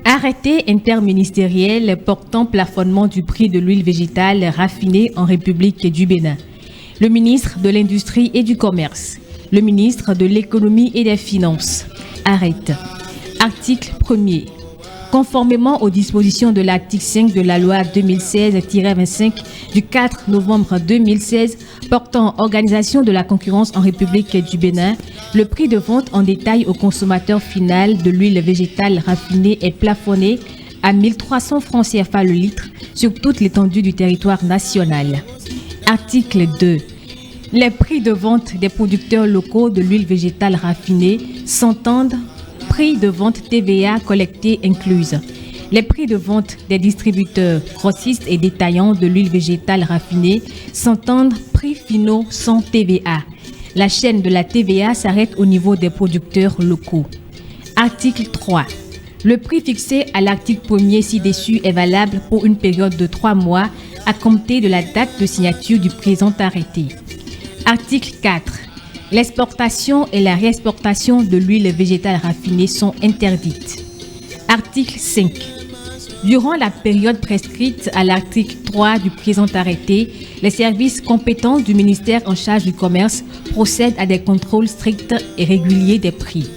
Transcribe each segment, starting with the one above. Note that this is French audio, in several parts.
Arrêté interministériel portant plafonnement du prix de l'huile végétale raffinée en République du Bénin. Le ministre de l'Industrie et du Commerce, le ministre de l'Économie et des Finances arrête. Article 1er. Conformément aux dispositions de l'article 5 de la loi 2016-25 du 4 novembre 2016 portant organisation de la concurrence en République du Bénin, le prix de vente en détail au consommateur final de l'huile végétale raffinée est plafonné à 1300 francs CFA le litre sur toute l'étendue du territoire national. Article 2. Les prix de vente des producteurs locaux de l'huile végétale raffinée s'entendent prix de vente TVA collecté incluse. Les prix de vente des distributeurs, grossistes et détaillants de l'huile végétale raffinée s'entendent prix finaux sans TVA. La chaîne de la TVA s'arrête au niveau des producteurs locaux. Article 3. Le prix fixé à l'article 1er ci-dessus est valable pour une période de 3 mois à compter de la date de signature du présent arrêté. Article 4. L'exportation et la réexportation de l'huile végétale raffinée sont interdites. Article 5. Durant la période prescrite à l'article 3 du présent arrêté, les services compétents du ministère en charge du commerce procèdent à des contrôles stricts et réguliers des prix.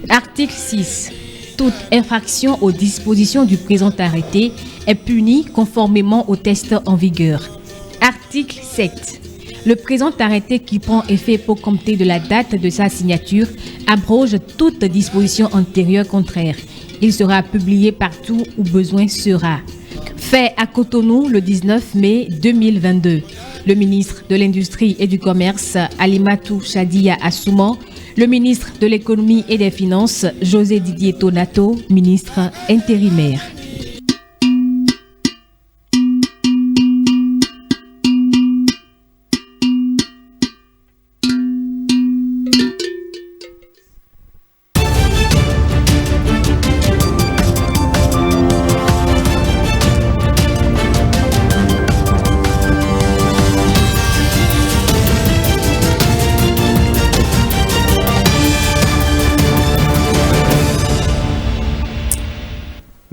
Article 6. Toute infraction aux dispositions du présent arrêté est punie conformément aux tests en vigueur. Article 7. Le présent arrêté qui prend effet pour compter de la date de sa signature abroge toute disposition antérieure contraire. Il sera publié partout où besoin sera. Fait à Cotonou le 19 mai 2022. Le ministre de l'Industrie et du Commerce, Alimatou Chadia Assouman, le ministre de l'Économie et des Finances, José Didier Tonato, ministre intérimaire.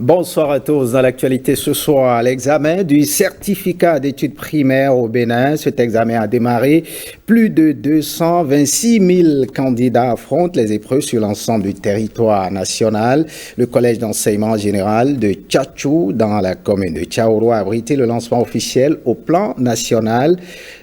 Bonsoir à tous. Dans l'actualité ce soir, l'examen du certificat d'études primaires au Bénin. Cet examen a démarré. Plus de 226 000 candidats affrontent les épreuves sur l'ensemble du territoire national. Le collège d'enseignement général de Tchatchou, dans la commune de Tchaouro, a abrité le lancement officiel au plan national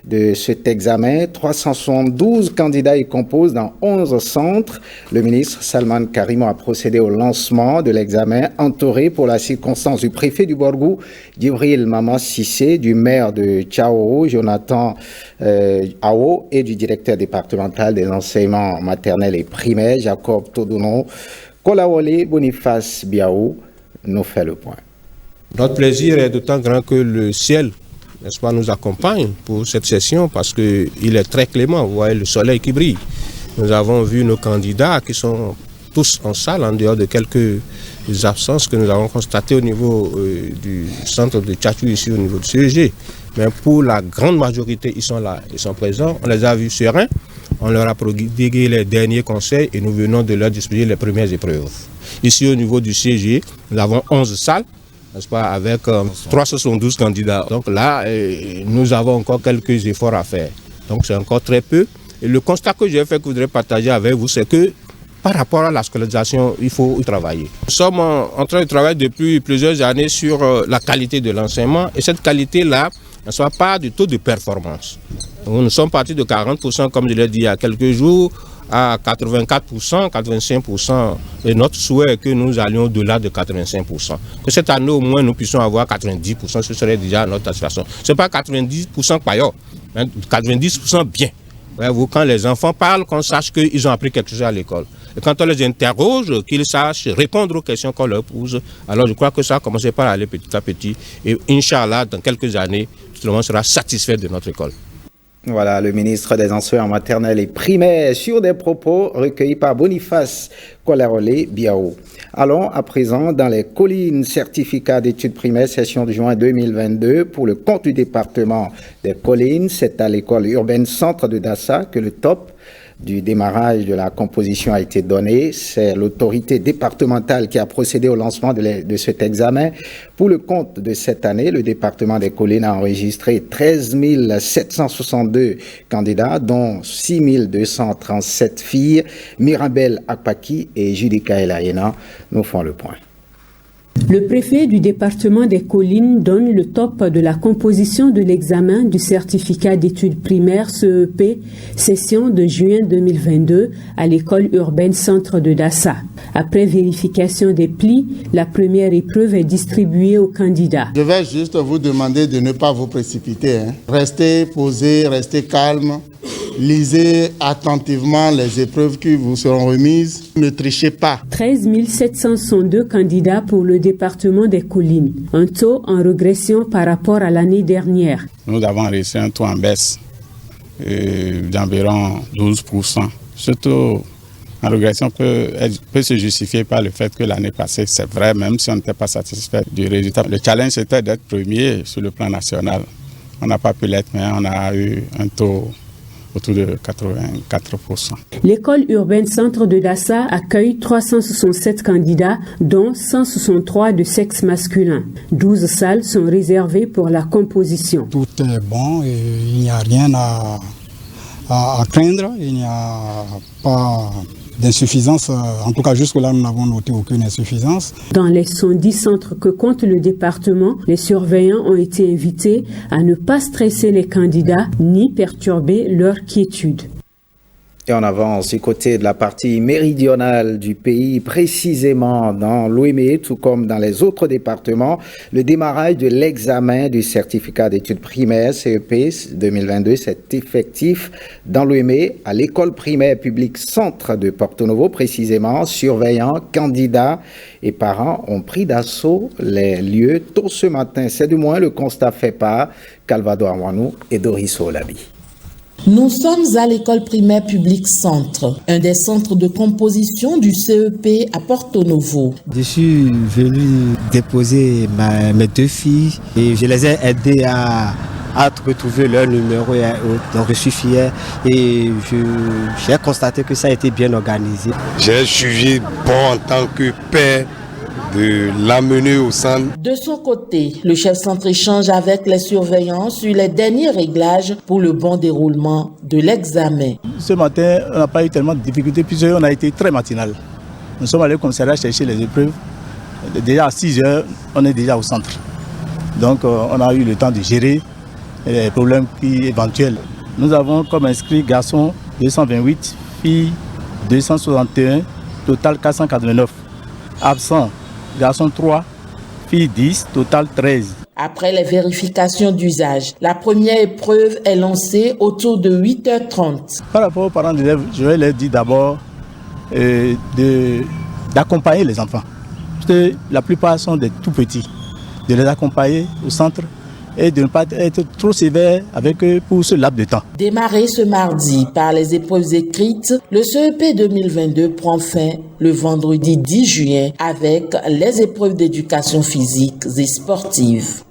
de cet examen. 372 candidats y composent dans 11 centres. Le ministre Salman Karimo a procédé au lancement de l'examen, entouré pour la circonstance du préfet du Borgou, Djibril Mama Sissé, du maire de Tchaouro, Jonathan Awo, et du directeur départemental des enseignements maternels et primaires, Jacob Todouno. Kolawole Boniface Biaou nous fait le point. Notre plaisir est d'autant grand que le ciel, n'est-ce pas, nous accompagne pour cette session parce qu'il est très clément. Vous voyez le soleil qui brille. Nous avons vu nos candidats qui sont tous en salle, en dehors de quelques absences que nous avons constatées au niveau du centre de Tchatchou, ici au niveau du CEG. Mais pour la grande majorité, ils sont là, ils sont présents. On les a vus sereins, on leur a prodigué les derniers conseils et nous venons de leur disposer les premières épreuves. Ici au niveau du CEG, nous avons 11 salles, n'est-ce pas, avec 372 candidats. Donc là, nous avons encore quelques efforts à faire. Donc c'est encore très peu. Et le constat que j'ai fait, que je voudrais partager avec vous, c'est que par rapport à la scolarisation, il faut y travailler. Nous sommes en train de travailler depuis plusieurs années sur la qualité de l'enseignement. Et cette qualité-là ne soit pas du taux de performance. Donc, nous sommes partis de 40%, comme je l'ai dit il y a quelques jours, à 84%, 85%. Et notre souhait est que nous allions au-delà de 85%. Que cette année, au moins, nous puissions avoir 90%, ce serait déjà notre aspiration. Ce n'est pas 90% paillot, mais 90% bien. Vous, quand les enfants parlent, qu'on sache qu'ils ont appris quelque chose à l'école. Et quand on les interroge, qu'ils sachent répondre aux questions qu'on leur pose. Alors je crois que ça a commencé par aller petit à petit. Et Inch'Allah, dans quelques années, tout le monde sera satisfait de notre école. Voilà, le ministre des Enseignements maternels et primaires sur des propos recueillis par Boniface Kolarole Biaou. Allons à présent dans les collines. Certificat d'études primaires, session de juin 2022 pour le compte du département des collines. C'est à l'école urbaine centre de Dassa que le top du démarrage de la composition a été donné. C'est l'autorité départementale qui a procédé au lancement de cet examen. Pour le compte de cette année, le département des collines a enregistré 13 762 candidats, dont 6 237 filles. Mirabel Akpaki et Judika Elaïna nous font le point. Le préfet du département des collines donne le top de la composition de l'examen du certificat d'études primaires CEP, session de juin 2022 à l'école urbaine centre de Dassa. Après vérification des plis, la première épreuve est distribuée aux candidats. Je vais juste vous demander de ne pas vous précipiter. Restez posé, restez calme. Lisez attentivement les épreuves qui vous seront remises. Ne trichez pas. 13 762 candidats pour le département des collines. Un taux en régression par rapport à l'année dernière. Nous avons réussi un taux en baisse d'environ 12%. Ce taux en régression peut se justifier par le fait que l'année passée, c'est vrai, même si on n'était pas satisfait du résultat. Le challenge était d'être premier sur le plan national. On n'a pas pu l'être, mais on a eu un taux autour de 84%. L'école urbaine centre de Dassa accueille 367 candidats, dont 163 de sexe masculin. 12 salles sont réservées pour la composition. Tout est bon et il n'y a rien à craindre. Il n'y a pas d'insuffisance. En tout cas, jusque-là, nous n'avons noté aucune insuffisance. Dans les 110 centres que compte le département, les surveillants ont été invités à ne pas stresser les candidats ni perturber leur quiétude. Et on avance du côté de la partie méridionale du pays, précisément dans l'Ouémé, tout comme dans les autres départements. Le démarrage de l'examen du certificat d'études primaires CEP 2022 s'est effectif dans l'Ouémé, à l'école primaire publique centre de Porto Novo. Précisément, surveillants, candidats et parents ont pris d'assaut les lieux tôt ce matin. C'est du moins le constat fait par Calvado Arwanou et Doris Olabi. Nous sommes à l'école primaire publique centre, un des centres de composition du CEP à Porto Novo. Je suis venu déposer mes deux filles et je les ai aidées à retrouver leur numéro. Donc je suis fier et j'ai constaté que ça a été bien organisé. J'ai suivi en tant que père de l'amener au centre. De son côté, le chef centre échange avec les surveillants sur les derniers réglages pour le bon déroulement de l'examen. Ce matin, on n'a pas eu tellement de difficultés puisqu'on a été très matinal. Nous sommes allés au commissariat chercher les épreuves. Déjà à 6 heures, on est déjà au centre. Donc on a eu le temps de gérer les problèmes éventuels. Nous avons comme inscrit garçons 228, filles 261, total 489. Absents, garçons 3, filles 10, total 13. Après les vérifications d'usage, la première épreuve est lancée autour de 8h30. Par rapport aux parents d'élèves, je vais leur dire d'abord d'accompagner les enfants. Parce que la plupart sont des tout petits. De les accompagner au centre et de ne pas être trop sévère avec eux pour ce laps de temps. Démarré ce mardi par les épreuves écrites, le CEP 2022 prend fin le vendredi 10 juin avec les épreuves d'éducation physique et sportive.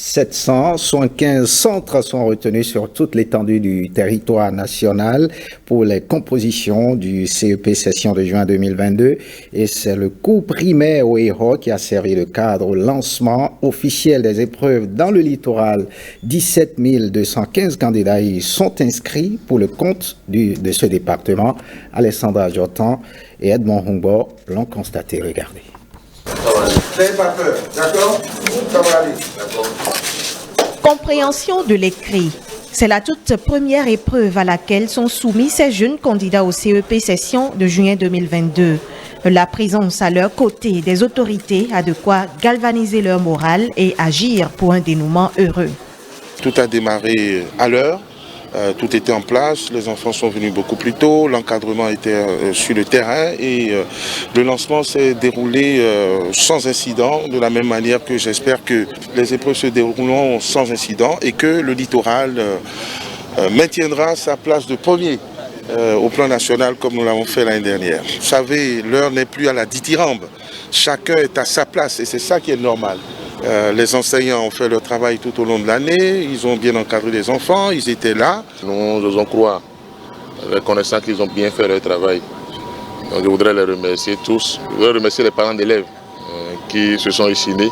775 centres sont retenus sur toute l'étendue du territoire national pour les compositions du CEP session de juin 2022 et c'est le cours primaire au héros qui a servi de cadre au lancement officiel des épreuves dans le littoral. 17 215 candidats y sont inscrits pour le compte de ce département. Alessandra Jotan et Edmond Humbo l'ont constaté. Regardez. N'ayez pas peur, d'accord? Ça va aller. Compréhension de l'écrit. C'est la toute première épreuve à laquelle sont soumis ces jeunes candidats au CEP session de juin 2022. La présence à leur côté des autorités a de quoi galvaniser leur morale et agir pour un dénouement heureux. Tout a démarré à l'heure. Tout était en place, les enfants sont venus beaucoup plus tôt, l'encadrement était sur le terrain et le lancement s'est déroulé sans incident, de la même manière que j'espère que les épreuves se dérouleront sans incident et que le littoral maintiendra sa place de premier au plan national comme nous l'avons fait l'année dernière. Vous savez, l'heure n'est plus à la dithyrambe. Chacun est à sa place et c'est ça qui est normal. Les enseignants ont fait leur travail tout au long de l'année, ils ont bien encadré les enfants, ils étaient là. Nous osons croire, reconnaissant qu'ils ont bien fait leur travail. Donc je voudrais les remercier tous. Je voudrais remercier les parents d'élèves qui se sont ici nés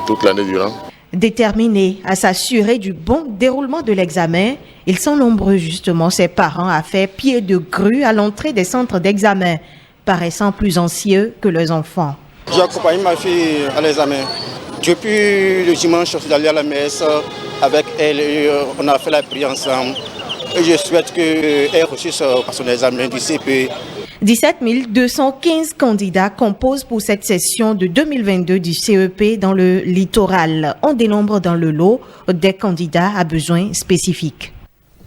toute l'année durant. Déterminés à s'assurer du bon déroulement de l'examen, ils sont nombreux justement ces parents à faire pied de grue à l'entrée des centres d'examen, paraissant plus anxieux que leurs enfants. J'ai accompagné ma fille à l'examen. Depuis le dimanche, je suis allé à la messe avec elle et on a fait la prière ensemble. Et je souhaite qu'elle réussisse son examen du CP. 17 215 candidats composent pour cette session de 2022 du CEP dans le littoral. On dénombre dans le lot des candidats à besoins spécifiques.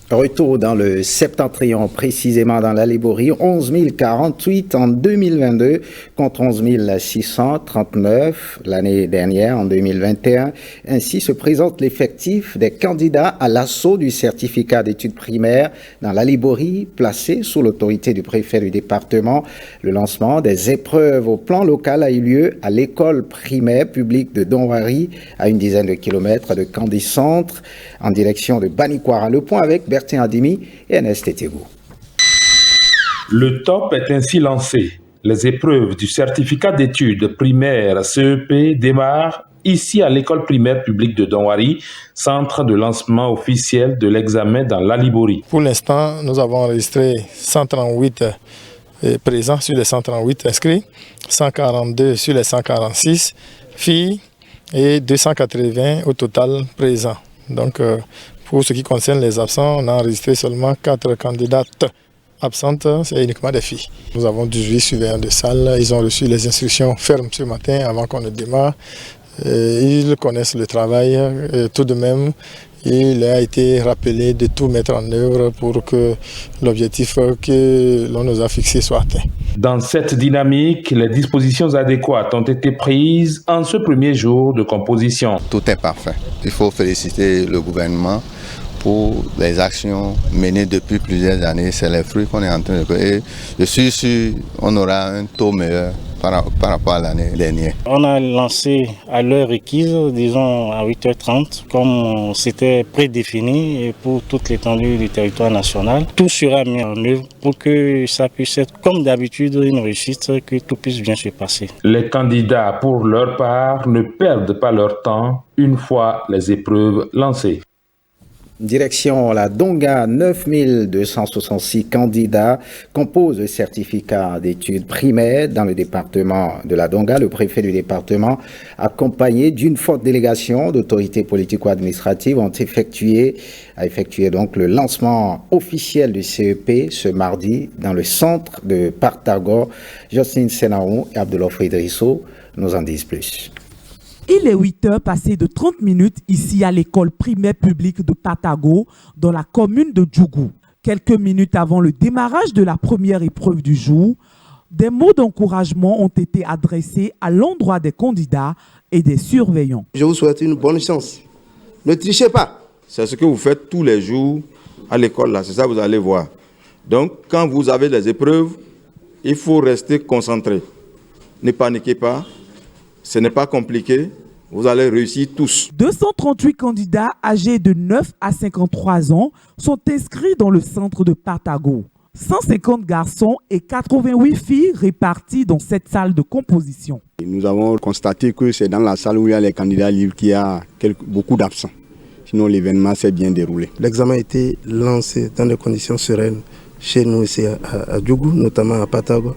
Retour dans le septentrion, précisément dans la Liborie, 11 048 en 2022 contre 11 639 l'année dernière en 2021. Ainsi se présente l'effectif des candidats à l'assaut du certificat d'études primaires dans la Liborie, placé sous l'autorité du préfet du département. Le lancement des épreuves au plan local a eu lieu à l'école primaire publique de Donwari, à une dizaine de kilomètres de Candy Centre, en direction de Banikwara. Le point avec Bertin Adimi et Ernest Etegou. Le top est ainsi lancé. Les épreuves du certificat d'études primaires CEP démarrent ici à l'école primaire publique de Donwari, centre de lancement officiel de l'examen dans la Liborie. Pour l'instant, nous avons enregistré 138 présents sur les 138 inscrits, 142 sur les 146 filles et 280 au total présents. Donc, pour ce qui concerne les absents, on a enregistré seulement 4 candidates absentes, c'est uniquement des filles. Nous avons 18 surveillants de salle, ils ont reçu les instructions fermes ce matin avant qu'on ne démarre. Ils connaissent le travail, tout de même, il a été rappelé de tout mettre en œuvre pour que l'objectif que l'on nous a fixé soit atteint. Dans cette dynamique, les dispositions adéquates ont été prises en ce premier jour de composition. Tout est parfait. Il faut féliciter le gouvernement pour les actions menées depuis plusieurs années. C'est les fruits qu'on est en train de faire. Je suis sûr qu'on aura un taux meilleur par rapport à l'année dernière. On a lancé à l'heure requise, disons à 8h30, comme c'était prédéfini pour toute l'étendue du territoire national. Tout sera mis en œuvre pour que ça puisse être, comme d'habitude, une réussite, que tout puisse bien se passer. Les candidats, pour leur part, ne perdent pas leur temps une fois les épreuves lancées. Direction la Donga, 9266 candidats composent le certificat d'études primaires dans le département de la Donga. Le préfet du département, accompagné d'une forte délégation d'autorités politico-administratives, a effectué donc le lancement officiel du CEP ce mardi dans le centre de Partago. Jocelyne Senaou et Abdelof Idrisso nous en disent plus. Il est 8h passées de 30 minutes ici à l'école primaire publique de Patago, dans la commune de Djougou. Quelques minutes avant le démarrage de la première épreuve du jour, des mots d'encouragement ont été adressés à l'endroit des candidats et des surveillants. Je vous souhaite une bonne chance. Ne trichez pas. C'est ce que vous faites tous les jours à l'école, là. C'est ça que vous allez voir. Donc, quand vous avez des épreuves, il faut rester concentré. Ne paniquez pas. Ce n'est pas compliqué, vous allez réussir tous. 238 candidats âgés de 9 à 53 ans sont inscrits dans le centre de Patago. 150 garçons et 88 filles répartis dans cette salle de composition. Nous avons constaté que c'est dans la salle où il y a les candidats libres qu'il y a beaucoup d'absents. Sinon l'événement s'est bien déroulé. L'examen a été lancé dans des conditions sereines chez nous ici à Djougou, notamment à Patago.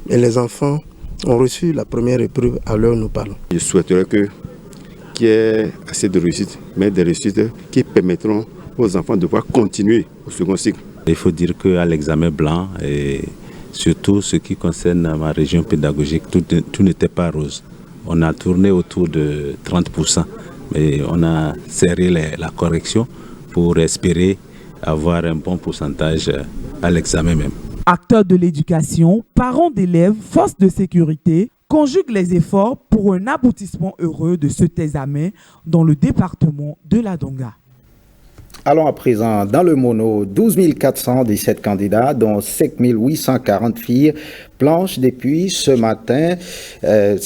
Et les enfants ont reçu la première épreuve à l'heure où nous parlons. Je souhaiterais qu'il y ait assez de réussite, mais des réussites qui permettront aux enfants de pouvoir continuer au second cycle. Il faut dire qu'à l'examen blanc, et surtout ce qui concerne ma région pédagogique, tout n'était pas rose. On a tourné autour de 30%, mais on a serré la correction pour espérer avoir un bon pourcentage à l'examen même. Acteurs de l'éducation, parents d'élèves, forces de sécurité conjuguent les efforts pour un aboutissement heureux de cet examen dans le département de la Donga. Allons à présent dans le mono. 12 417 candidats, dont 5 840 filles, planchent depuis ce matin,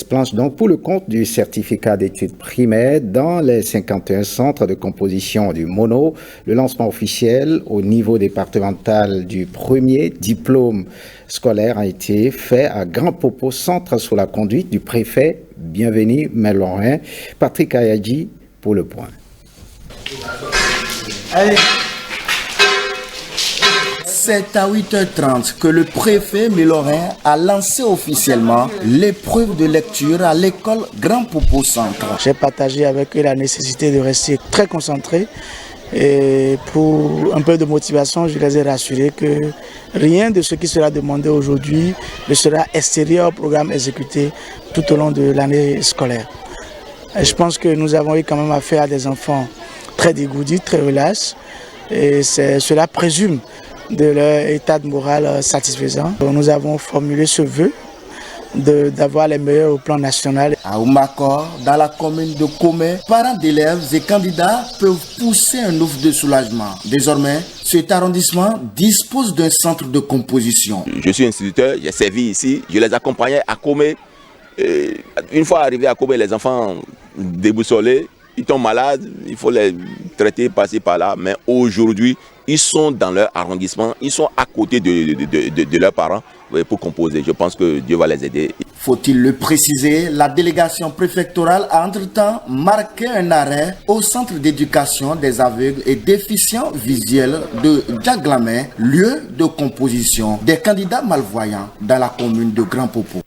planchent donc pour le compte du certificat d'études primaires dans les 51 centres de composition du mono. Le lancement officiel au niveau départemental du premier diplôme scolaire a été fait à Grand Popo Centre sous la conduite du préfet Bienvenu Melorin. Patrick Ayadji pour le point. C'est à 8h30 que le préfet Melorin a lancé officiellement l'épreuve de lecture à l'école Grand Popo Centre. J'ai partagé avec eux la nécessité de rester très concentré et pour un peu de motivation, je les ai rassurés que rien de ce qui sera demandé aujourd'hui ne sera extérieur au programme exécuté tout au long de l'année scolaire. Et je pense que nous avons eu quand même affaire à des enfants très dégourdis, très relax, et cela présume de leur état de morale satisfaisant. Nous avons formulé ce vœu d'avoir les meilleurs au plan national. À Oumakor, dans la commune de Komé, parents d'élèves et candidats peuvent pousser un ouf de soulagement. Désormais, cet arrondissement dispose d'un centre de composition. Je suis instituteur, j'ai servi ici, je les accompagnais à Komé. Une fois arrivés à Komé, les enfants déboussolés, ils tombent malades, il faut les traiter par-ci par-là. Mais aujourd'hui, ils sont dans leur arrondissement, ils sont à côté de leurs parents pour composer. Je pense que Dieu va les aider. Faut-il le préciser, la délégation préfectorale a entre-temps marqué un arrêt au centre d'éducation des aveugles et déficients visuels de Djaglamé, lieu de composition des candidats malvoyants dans la commune de Grand Popo.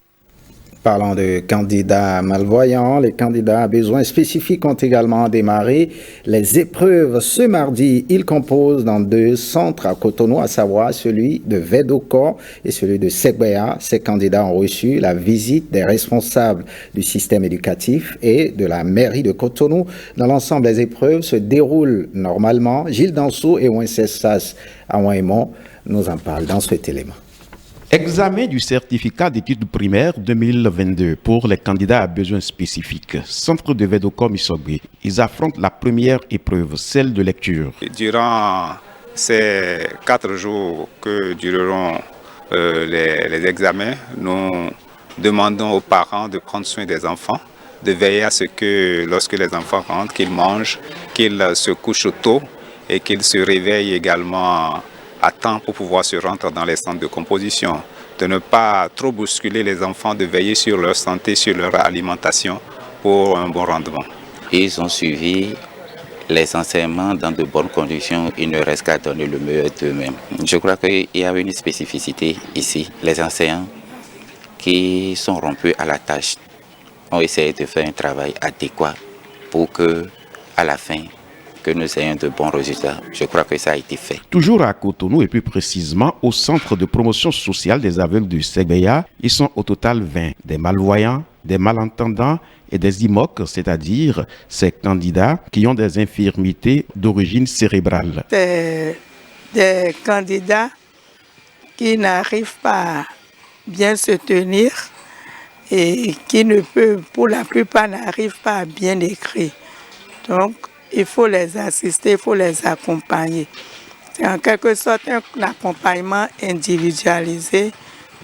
Parlant de candidats malvoyants, les candidats à besoins spécifiques ont également démarré les épreuves ce mardi. Ils composent dans 2 centres à Cotonou, à savoir celui de Vedoko et celui de Segbea. Ces candidats ont reçu la visite des responsables du système éducatif et de la mairie de Cotonou. Dans l'ensemble, les épreuves se déroulent normalement. Gilles Dansou et Wenceslas Awaimon nous en parlent dans cet élément. Examen du certificat d'études primaires 2022 pour les candidats à besoins spécifiques. Centre de Vedoko Misogwe. Ils affrontent la première épreuve, celle de lecture. Durant ces 4 jours que dureront les examens, nous demandons aux parents de prendre soin des enfants, de veiller à ce que lorsque les enfants rentrent, qu'ils mangent, qu'ils se couchent tôt et qu'ils se réveillent également à temps pour pouvoir se rendre dans les centres de composition, de ne pas trop bousculer les enfants, de veiller sur leur santé, sur leur alimentation pour un bon rendement. Ils ont suivi les enseignements dans de bonnes conditions, il ne reste qu'à donner le meilleur d'eux-mêmes. Je crois qu'il y a une spécificité ici. Les enseignants qui sont rompus à la tâche ont essayé de faire un travail adéquat pour que, à la fin, que nous ayons de bons résultats. Je crois que ça a été fait. Toujours à Cotonou et plus précisément au centre de promotion sociale des aveugles du Segbea, ils sont au total 20. Des malvoyants, des malentendants et des IMOC, c'est-à-dire ces candidats qui ont des infirmités d'origine cérébrale. Des candidats qui n'arrivent pas à bien se tenir et qui ne peuvent, pour la plupart, n'arrivent pas à bien écrire. Donc, il faut les assister, il faut les accompagner. C'est en quelque sorte un accompagnement individualisé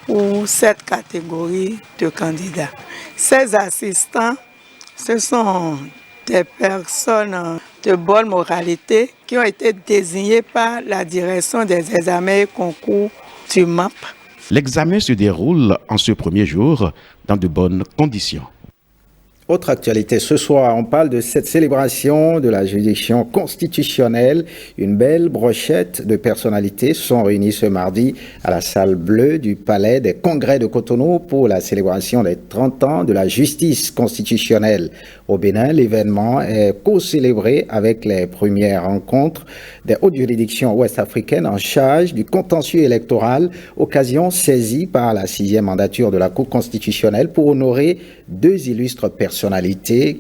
pour cette catégorie de candidats. Ces assistants, ce sont des personnes de bonne moralité qui ont été désignées par la direction des examens et concours du MAP. L'examen se déroule en ce premier jour dans de bonnes conditions. Autre actualité, ce soir, on parle de cette célébration de la juridiction constitutionnelle. Une belle brochette de personnalités sont réunies ce mardi à la salle bleue du Palais des Congrès de Cotonou pour la célébration des 30 ans de la justice constitutionnelle au Bénin. L'événement est co-célébré avec les premières rencontres des hautes juridictions ouest-africaines en charge du contentieux électoral, occasion saisie par la 6e mandature de la Cour constitutionnelle pour honorer 2 illustres personnalités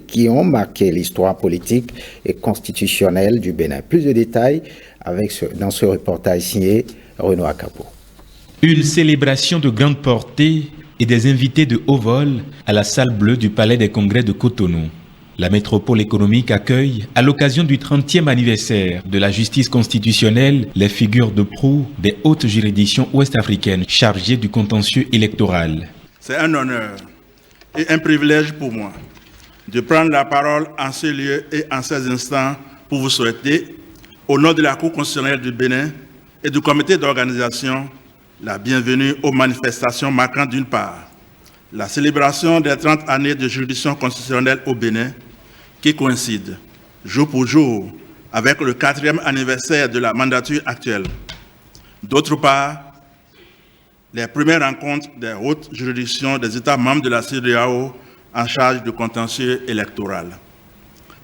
qui ont marqué l'histoire politique et constitutionnelle du Bénin. Plus de détails dans ce reportage signé Renaud Akapo. Une célébration de grande portée et des invités de haut vol à la salle bleue du Palais des Congrès de Cotonou. La métropole économique accueille, à l'occasion du 30e anniversaire de la justice constitutionnelle, les figures de proue des hautes juridictions ouest-africaines chargées du contentieux électoral. C'est un honneur et un privilège pour moi de prendre la parole en ce lieu et en ces instants pour vous souhaiter, au nom de la Cour constitutionnelle du Bénin et du comité d'organisation, la bienvenue aux manifestations marquant d'une part la célébration des 30 années de juridiction constitutionnelle au Bénin, qui coïncide jour pour jour avec le 4e anniversaire de la mandature actuelle. D'autre part, les premières rencontres des hautes juridictions des États membres de la CEDEAO en charge du contentieux électoral.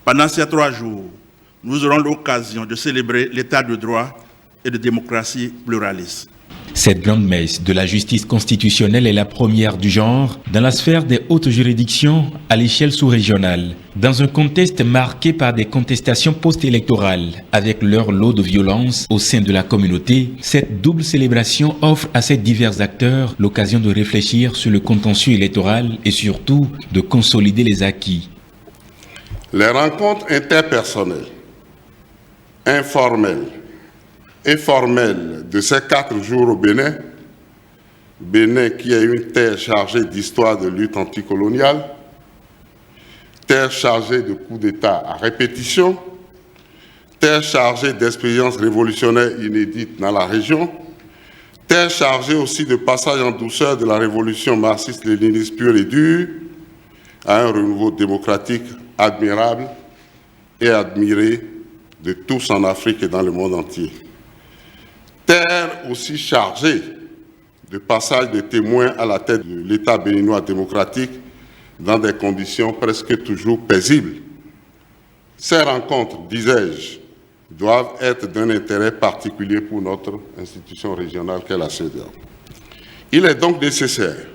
Pendant ces 3 jours, nous aurons l'occasion de célébrer l'état de droit et de démocratie pluraliste. Cette grande messe de la justice constitutionnelle est la première du genre dans la sphère des hautes juridictions à l'échelle sous-régionale. Dans un contexte marqué par des contestations post-électorales avec leur lot de violence au sein de la communauté, cette double célébration offre à ces divers acteurs l'occasion de réfléchir sur le contentieux électoral et surtout de consolider les acquis. Les rencontres interpersonnelles, informelles et formelle de ces 4 jours au Bénin, Bénin qui est une terre chargée d'histoire de lutte anticoloniale, terre chargée de coups d'État à répétition, terre chargée d'expériences révolutionnaires inédites dans la région, terre chargée aussi de passage en douceur de la révolution marxiste-léniniste pure et dure à un renouveau démocratique admirable et admiré de tous en Afrique et dans le monde entier. Terre aussi chargée de passage de témoins à la tête de l'État béninois démocratique dans des conditions presque toujours paisibles. Ces rencontres, disais-je, doivent être d'un intérêt particulier pour notre institution régionale qu'est la CEDEAO. Il est donc nécessaire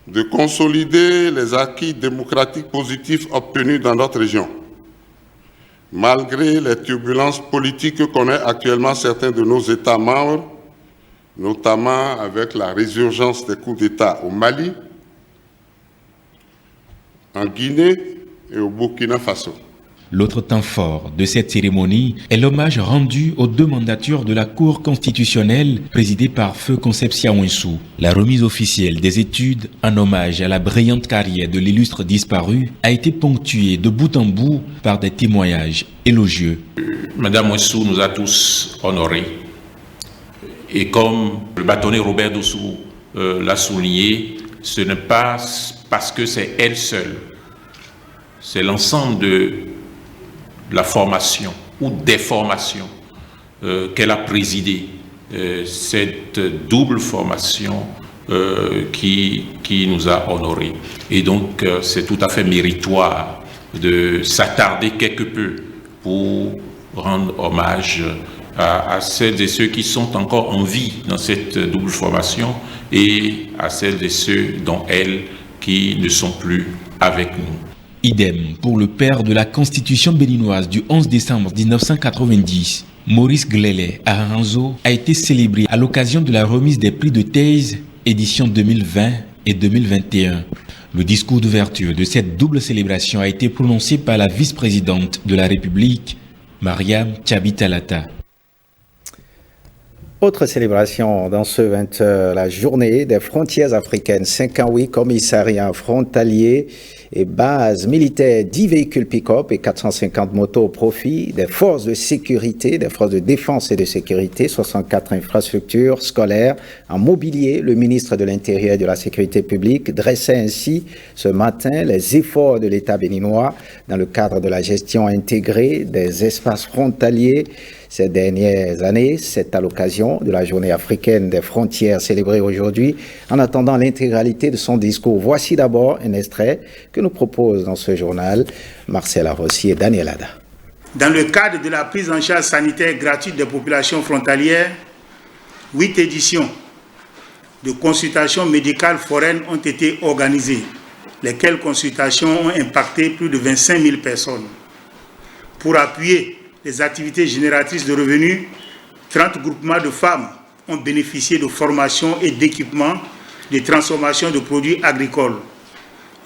de consolider les acquis démocratiques positifs obtenus dans notre région. Malgré les turbulences politiques que connaissent actuellement certains de nos États membres, notamment avec la résurgence des coups d'État au Mali, en Guinée et au Burkina Faso. L'autre temps fort de cette cérémonie est l'hommage rendu aux 2 mandatures de la Cour constitutionnelle présidée par Feu Concepcia Ouinssou. La remise officielle des études en hommage à la brillante carrière de l'illustre disparu a été ponctuée de bout en bout par des témoignages élogieux. Madame Ouinssou nous a tous honorés. Et comme le bâtonnier Robert Dossou l'a souligné, ce n'est pas parce que c'est elle seule, c'est l'ensemble de la formation ou des formations qu'elle a présidées, cette double formation qui nous a honorés. Et donc c'est tout à fait méritoire de s'attarder quelque peu pour rendre hommage à celles et ceux qui sont encore en vie dans cette double formation et à celles et ceux dont elles qui ne sont plus avec nous. Idem pour le père de la Constitution béninoise du 11 décembre 1990. Maurice Glélé Aranzo a été célébré à l'occasion de la remise des prix de thèse édition 2020 et 2021. Le discours d'ouverture de cette double célébration a été prononcé par la vice-présidente de la République, Mariam Tchabi-Talata. Autre célébration dans ce 20h, la journée des frontières africaines. 58 commissariats frontaliers et bases militaires, 10 véhicules pick-up et 450 motos au profit des forces de sécurité, des forces de défense et de sécurité, 64 infrastructures scolaires en mobilier. Le ministre de l'Intérieur et de la Sécurité publique dressait ainsi ce matin les efforts de l'État béninois dans le cadre de la gestion intégrée des espaces frontaliers. Ces dernières années, c'est à l'occasion de la journée africaine des frontières célébrée aujourd'hui. En attendant l'intégralité de son discours, voici d'abord un extrait que nous proposent dans ce journal Marcel Arrossi et Daniel Ada. Dans le cadre de la prise en charge sanitaire gratuite des populations frontalières, 8 éditions de consultations médicales foraines ont été organisées, lesquelles consultations ont impacté plus de 25 000 personnes. Pour appuyer les activités génératrices de revenus, 30 groupements de femmes ont bénéficié de formations et d'équipements de transformation de produits agricoles.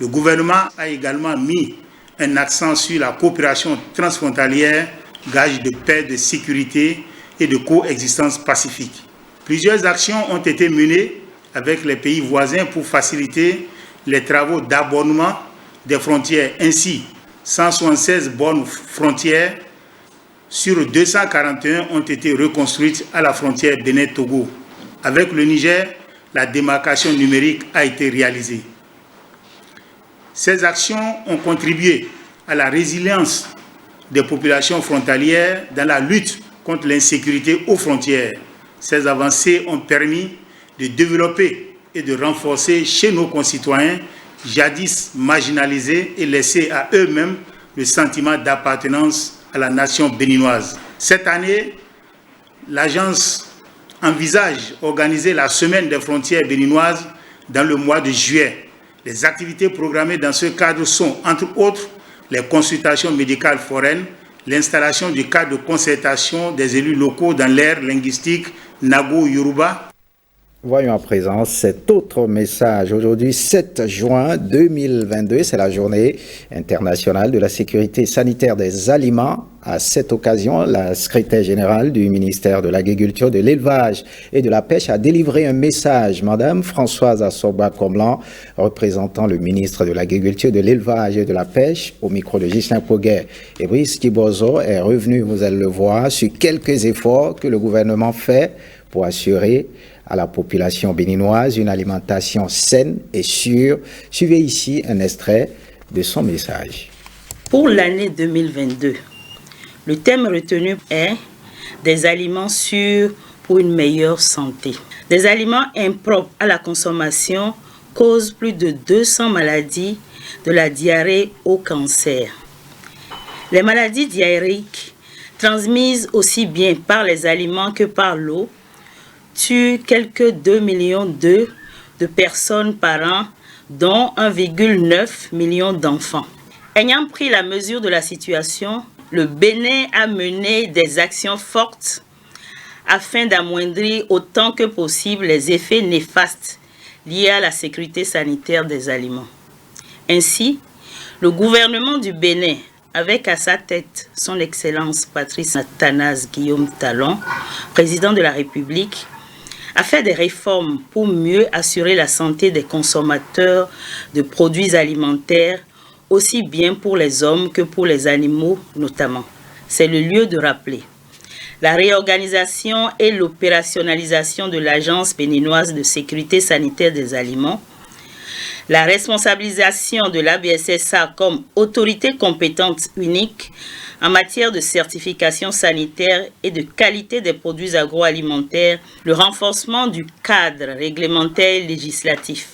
Le gouvernement a également mis un accent sur la coopération transfrontalière, gage de paix, de sécurité et de coexistence pacifique. Plusieurs actions ont été menées avec les pays voisins pour faciliter les travaux d'abonnement des frontières. Ainsi, 176 bornes frontières sur 241 ont été reconstruites à la frontière Bénin-Togo. Avec le Niger, la démarcation numérique a été réalisée. Ces actions ont contribué à la résilience des populations frontalières dans la lutte contre l'insécurité aux frontières. Ces avancées ont permis de développer et de renforcer chez nos concitoyens, jadis marginalisés et laissés à eux-mêmes le sentiment d'appartenance à la nation béninoise. Cette année, l'agence envisage d'organiser la semaine des frontières béninoises dans le mois de juillet. Les activités programmées dans ce cadre sont, entre autres, les consultations médicales foraines, l'installation du cadre de concertation des élus locaux dans l'ère linguistique Nago-Yoruba. Voyons à présent cet autre message. Aujourd'hui, 7 juin 2022, c'est la journée internationale de la sécurité sanitaire des aliments. À cette occasion, la secrétaire générale du ministère de l'Agriculture, de l'Élevage et de la Pêche a délivré un message. Madame Françoise Assoba-Comblan, représentant le ministre de l'Agriculture, de l'Élevage et de la Pêche, au micro de Ghislain Poguet. Et Brice Tibozo est revenu, vous allez le voir, sur quelques efforts que le gouvernement fait pour assurer à la population béninoise une alimentation saine et sûre. Suivez ici un extrait de son message. Pour l'année 2022, le thème retenu est des aliments sûrs pour une meilleure santé. Des aliments impropres à la consommation causent plus de 200 maladies, de la diarrhée au cancer. Les maladies diarrhéiques, transmises aussi bien par les aliments que par l'eau, tuent quelques 2,2 millions de personnes par an, dont 1,9 million d'enfants. Ayant pris la mesure de la situation, le Bénin a mené des actions fortes afin d'amoindrir autant que possible les effets néfastes liés à la sécurité sanitaire des aliments. Ainsi, le gouvernement du Bénin, avec à sa tête son Excellence Patrice Athanase Guillaume Talon, président de la République, a fait des réformes pour mieux assurer la santé des consommateurs de produits alimentaires, aussi bien pour les hommes que pour les animaux notamment. C'est le lieu de rappeler la réorganisation et l'opérationnalisation de l'Agence béninoise de sécurité sanitaire des aliments, la responsabilisation de l'ABSSA comme autorité compétente unique en matière de certification sanitaire et de qualité des produits agroalimentaires, le renforcement du cadre réglementaire et législatif,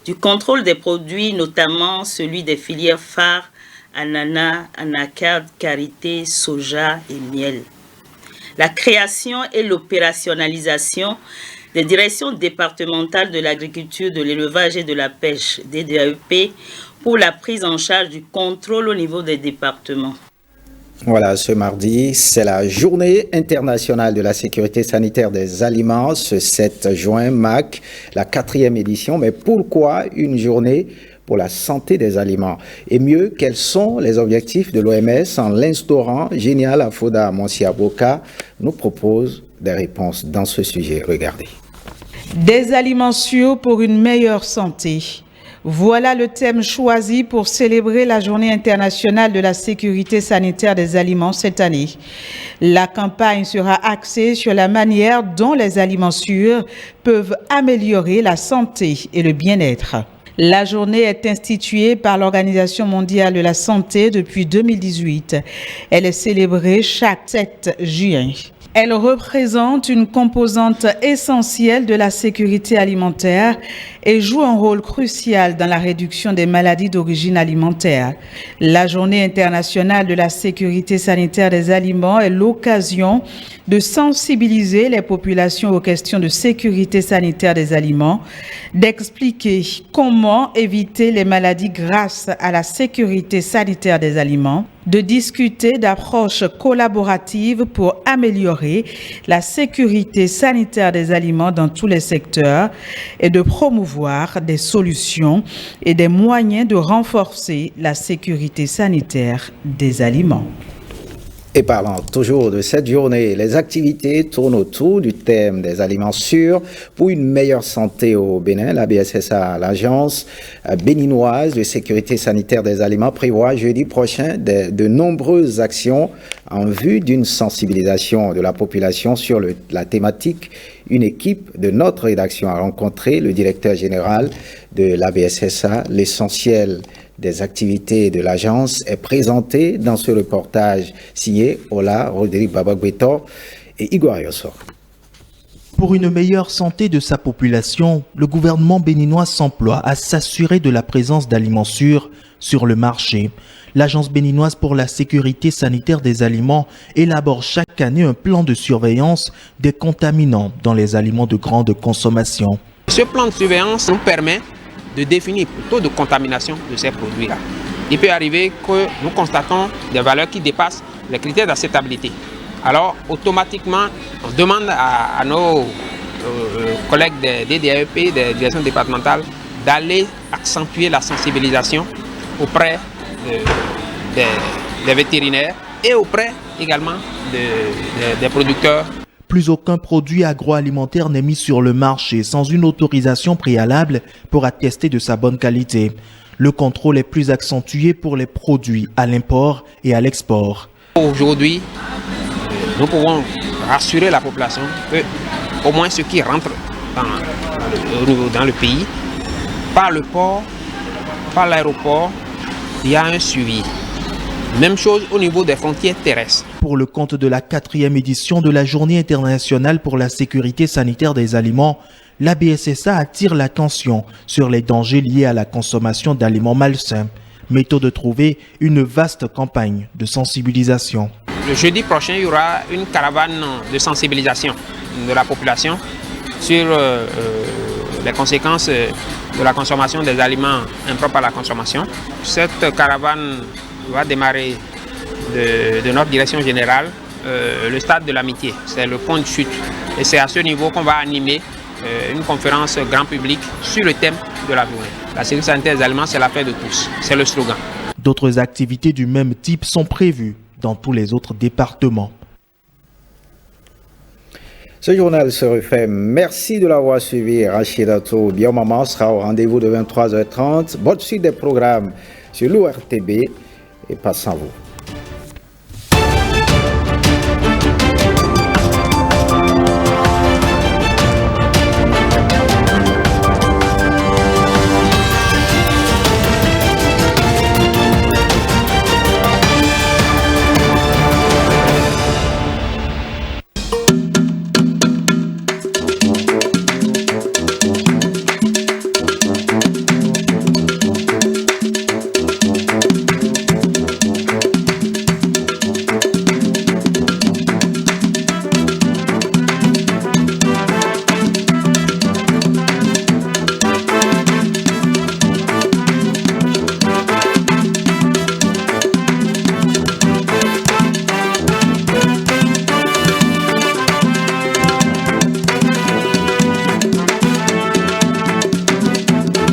du contrôle des produits, notamment celui des filières phares, ananas, anacarde, karité, soja et miel. La création et l'opérationnalisation des directions départementales de l'agriculture, de l'élevage et de la pêche, DDAEP, pour la prise en charge du contrôle au niveau des départements. Voilà, ce mardi, c'est la journée internationale de la sécurité sanitaire des aliments. Ce 7 juin marque la 4e édition. Mais pourquoi une journée pour la santé des aliments? Et mieux, quels sont les objectifs de l'OMS en l'instaurant? Génial Afoda Monsiaboka nous propose des réponses dans ce sujet. Regardez. Des aliments sûrs pour une meilleure santé. Voilà le thème choisi pour célébrer la Journée internationale de la sécurité sanitaire des aliments cette année. La campagne sera axée sur la manière dont les aliments sûrs peuvent améliorer la santé et le bien-être. La journée est instituée par l'Organisation mondiale de la santé depuis 2018. Elle est célébrée chaque 7 juin. Elle représente une composante essentielle de la sécurité alimentaire et joue un rôle crucial dans la réduction des maladies d'origine alimentaire. La Journée internationale de la sécurité sanitaire des aliments est l'occasion de sensibiliser les populations aux questions de sécurité sanitaire des aliments, d'expliquer comment éviter les maladies grâce à la sécurité sanitaire des aliments, de discuter d'approches collaboratives pour améliorer la sécurité sanitaire des aliments dans tous les secteurs et de promouvoir des solutions et des moyens de renforcer la sécurité sanitaire des aliments. Et parlant toujours de cette journée, les activités tournent autour du thème des aliments sûrs pour une meilleure santé au Bénin. La BSSA, l'agence béninoise de sécurité sanitaire des aliments, prévoit jeudi prochain de nombreuses actions en vue d'une sensibilisation de la population sur la thématique. Une équipe de notre rédaction a rencontré le directeur général de la BSSA. L'essentiel des activités de l'agence est présenté dans ce reportage signé Ola Rodrigue Babagbeto et Igor Yossor. Pour une meilleure santé de sa population, le gouvernement béninois s'emploie à s'assurer de la présence d'aliments sûrs sur le marché. L'Agence béninoise pour la sécurité sanitaire des aliments élabore chaque année un plan de surveillance des contaminants dans les aliments de grande consommation. Ce plan de surveillance nous permet de définir le taux de contamination de ces produits-là. Il peut arriver que nous constatons des valeurs qui dépassent les critères d'acceptabilité. Alors, automatiquement, on demande à nos collègues des DDAEP, des directions départementales, d'aller accentuer la sensibilisation auprès des vétérinaires et auprès également des producteurs. Plus aucun produit agroalimentaire n'est mis sur le marché sans une autorisation préalable pour attester de sa bonne qualité. Le contrôle est plus accentué pour les produits à l'import et à l'export. Aujourd'hui, nous pouvons rassurer la population que au moins ceux qui rentrent dans le pays, par le port, par l'aéroport, il y a un suivi. Même chose au niveau des frontières terrestres. Pour le compte de la 4e édition de la Journée internationale pour la sécurité sanitaire des aliments, la BSSA attire l'attention sur les dangers liés à la consommation d'aliments malsains. Méthode de trouver une vaste campagne de sensibilisation. Le jeudi prochain, il y aura une caravane de sensibilisation de la population sur les conséquences de la consommation des aliments impropres à la consommation. Cette caravane va démarrer de notre direction générale, le stade de l'amitié, c'est le point de chute. Et c'est à ce niveau qu'on va animer une conférence grand public sur le thème de la journée. La sécurité sanitaire des aliments, c'est l'affaire de tous, c'est le slogan. D'autres activités du même type sont prévues dans tous les autres départements. Ce journal se refait. Merci de l'avoir suivi. Rachidato Biomaman sera au rendez-vous de 23h30. Bonne suite des programmes sur l'ORTB et passe à vous.